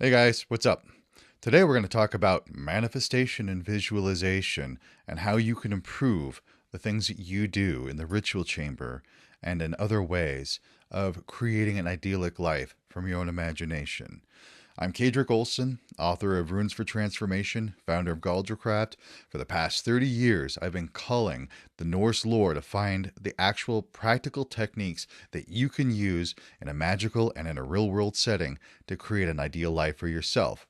Hey guys, what's up? Today we're going to talk about manifestation and visualization and how you can improve the things that you do in the ritual chamber and in other ways of creating an idyllic life from your own imagination. I'm Kadrick Olson, author of Runes for Transformation, founder of Galdracraft. For the past 30 years, I've been culling the Norse lore to find the actual practical techniques that you can use in a magical and in a real world setting to create an ideal life for yourself.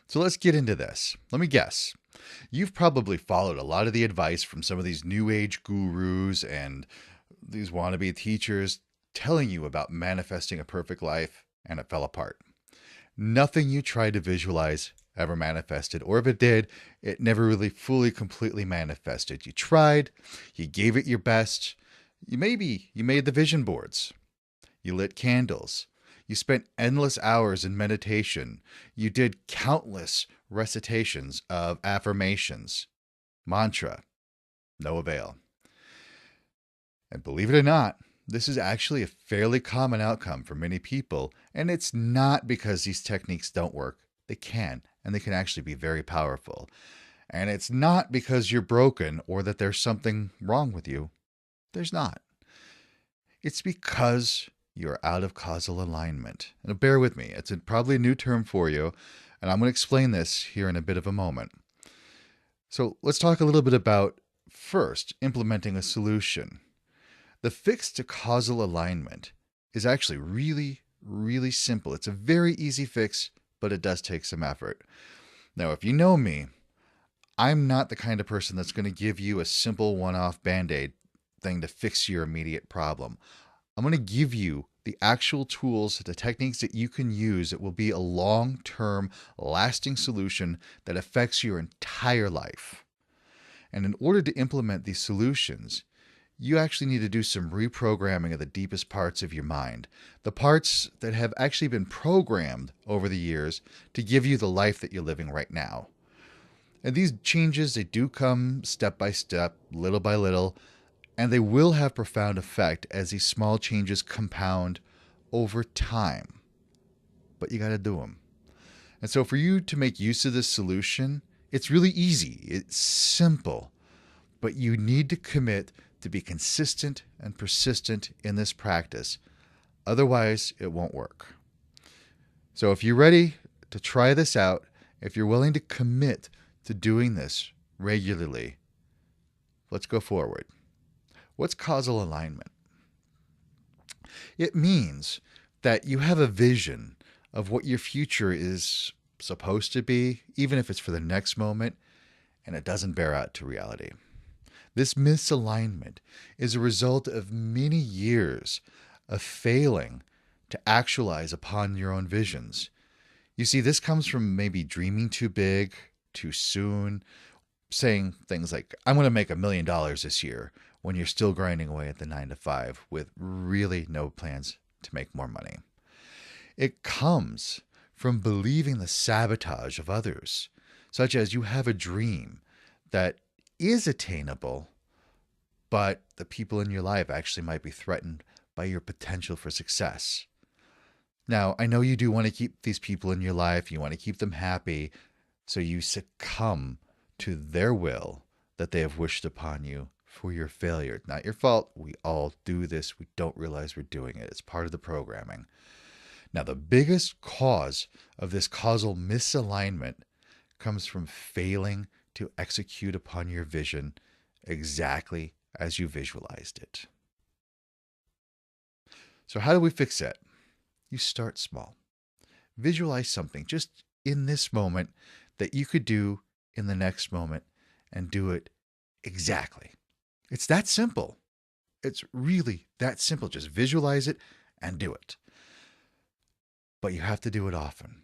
So let's get into this. Let me guess. You've probably followed a lot of the advice from some of these new age gurus and these wannabe teachers telling you about manifesting a perfect life, and it fell apart. Nothing you tried to visualize ever manifested, or if it did, it never really fully, completely manifested. You tried, you gave it your best. You made the vision boards, you lit candles, you spent endless hours in meditation, you did countless recitations of affirmations, mantra, no avail. And believe it or not, this is actually a fairly common outcome for many people, and it's not because these techniques don't work. They can, and they can actually be very powerful. And it's not because you're broken or that there's something wrong with you. There's not. It's because you're out of causal alignment. And bear with me, it's probably a new term for you, and I'm going to explain this here in a bit of a moment. So let's talk a little bit about first implementing a solution. The fix to causal alignment is actually really, really simple. It's a very easy fix, but it does take some effort. Now, if you know me, I'm not the kind of person that's going to give you a simple one off band aid thing to fix your immediate problem. I'm going to give you the actual tools, the techniques that you can use that will be a long term, lasting solution that affects your entire life. And in order to implement these solutions, you actually need to do some reprogramming of the deepest parts of your mind, the parts that have actually been programmed over the years to give you the life that you're living right now. And these changes, they do come step by step, little by little, and they will have profound effect as these small changes compound over time. But you got to do them. And so for you to make use of this solution, it's really easy. It's simple. But you need to commit to be consistent and persistent in this practice. Otherwise, it won't work. So if you're ready to try this out, if you're willing to commit to doing this regularly, let's go forward. What's causal alignment? It means that you have a vision of what your future is supposed to be, even if it's for the next moment, and it doesn't bear out to reality. This misalignment is a result of many years of failing to actualize upon your own visions. You see, this comes from maybe dreaming too big, too soon, saying things like, I'm going to make $1 million this year, when you're still grinding away at the 9 to 5 with really no plans to make more money. It comes from believing the sabotage of others, such as you have a dream that is attainable, but the people in your life actually might be threatened by your potential for success. Now, I know you do want to keep these people in your life, you want to keep them happy, so you succumb to their will that they have wished upon you for your failure. Not your fault. We all do this. We don't realize we're doing it. It's part of the programming. Now, the biggest cause of this causal misalignment comes from failing to execute upon your vision exactly as you visualized it. So, how do we fix it? You start small. Visualize something just in this moment that you could do in the next moment and do it exactly. It's that simple. It's really that simple. Just visualize it and do it. But you have to do it often.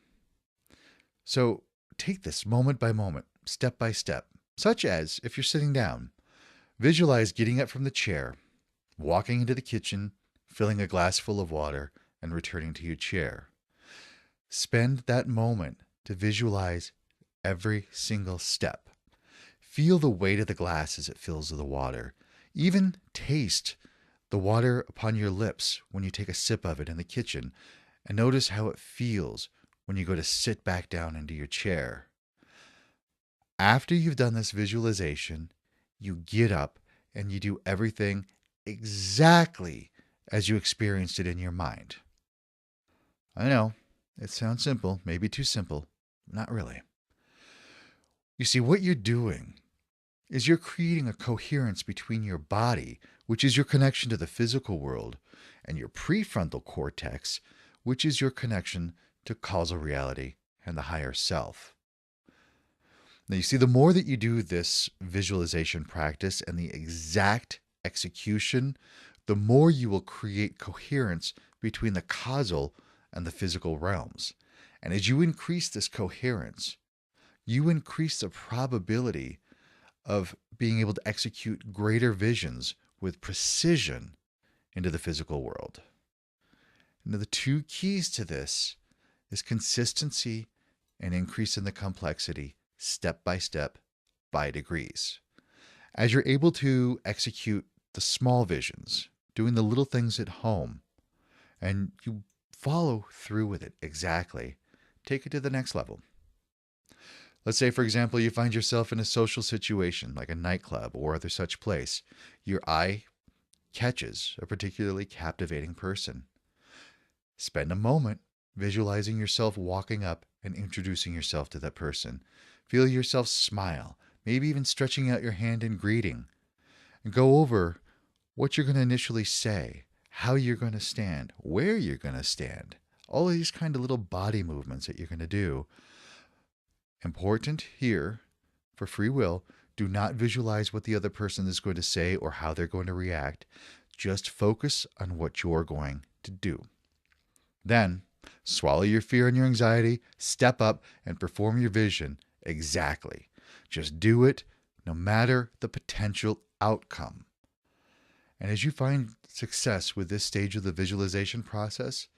So take this moment by moment, step by step, such as if you're sitting down, visualize getting up from the chair, walking into the kitchen, filling a glass full of water, and returning to your chair. Spend that moment to visualize every single step. Feel the weight of the glass as it fills with the water. Even taste the water upon your lips when you take a sip of it in the kitchen, and notice how it feels when you go to sit back down into your chair. After you've done this visualization, you get up and you do everything exactly as you experienced it in your mind. I know, it sounds simple, maybe too simple. Not really. You see, what you're doing is you're creating a coherence between your body, which is your connection to the physical world, and your prefrontal cortex, which is your connection to causal reality and the higher self. Now, you see, the more that you do this visualization practice and the exact execution, the more you will create coherence between the causal and the physical realms. And as you increase this coherence, you increase the probability of being able to execute greater visions with precision into the physical world. Now, the two keys to this is consistency and increase in the complexity, step by step, by degrees. As you're able to execute the small visions, doing the little things at home, and you follow through with it exactly, take it to the next level. Let's say, for example, you find yourself in a social situation like a nightclub or other such place. Your eye catches a particularly captivating person. Spend a moment visualizing yourself walking up and introducing yourself to that person. Feel yourself smile, maybe even stretching out your hand in greeting. And go over what you're going to initially say, how you're going to stand, where you're going to stand. All of these kind of little body movements that you're going to do. Important here, for free will, do not visualize what the other person is going to say or how they're going to react. Just focus on what you're going to do. Then, swallow your fear and your anxiety, step up, and perform your vision exactly. Just do it, no matter the potential outcome. And as you find success with this stage of the visualization process,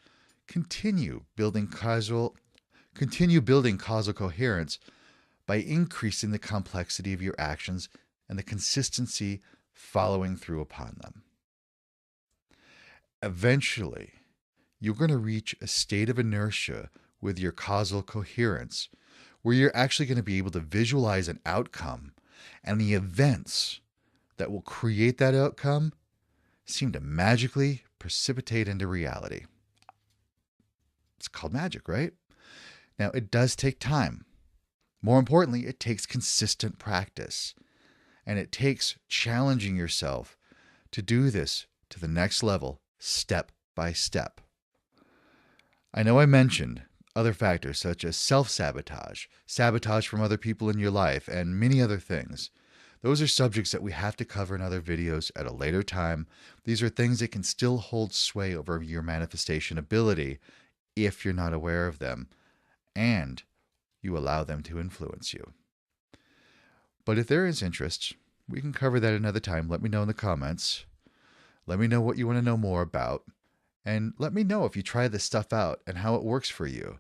continue building causal coherence by increasing the complexity of your actions and the consistency following through upon them. Eventually, you're going to reach a state of inertia with your causal coherence where you're actually going to be able to visualize an outcome, and the events that will create that outcome seem to magically precipitate into reality. It's called magic, right? Now, it does take time. More importantly, it takes consistent practice. And it takes challenging yourself to do this to the next level, step by step. I know I mentioned other factors such as self-sabotage, sabotage from other people in your life, and many other things. Those are subjects that we have to cover in other videos at a later time. These are things that can still hold sway over your manifestation ability if you're not aware of them and you allow them to influence you. But if there is interest, we can cover that another time. Let me know in the comments. Let me know what you want to know more about. And let me know if you try this stuff out and how it works for you.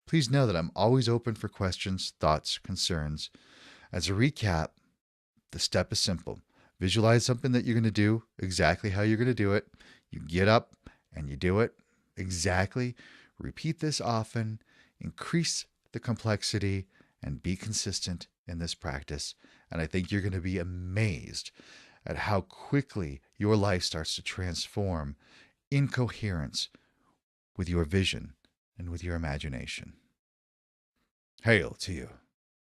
Please know that I'm always open for questions, thoughts, concerns. As a recap, the step is simple. Visualize something that you're going to do, exactly how you're going to do it. You get up and you do it exactly. Repeat this often. Increase the complexity and be consistent in this practice. And I think you're going to be amazed at how quickly your life starts to transform in coherence with your vision and with your imagination. Hail to you.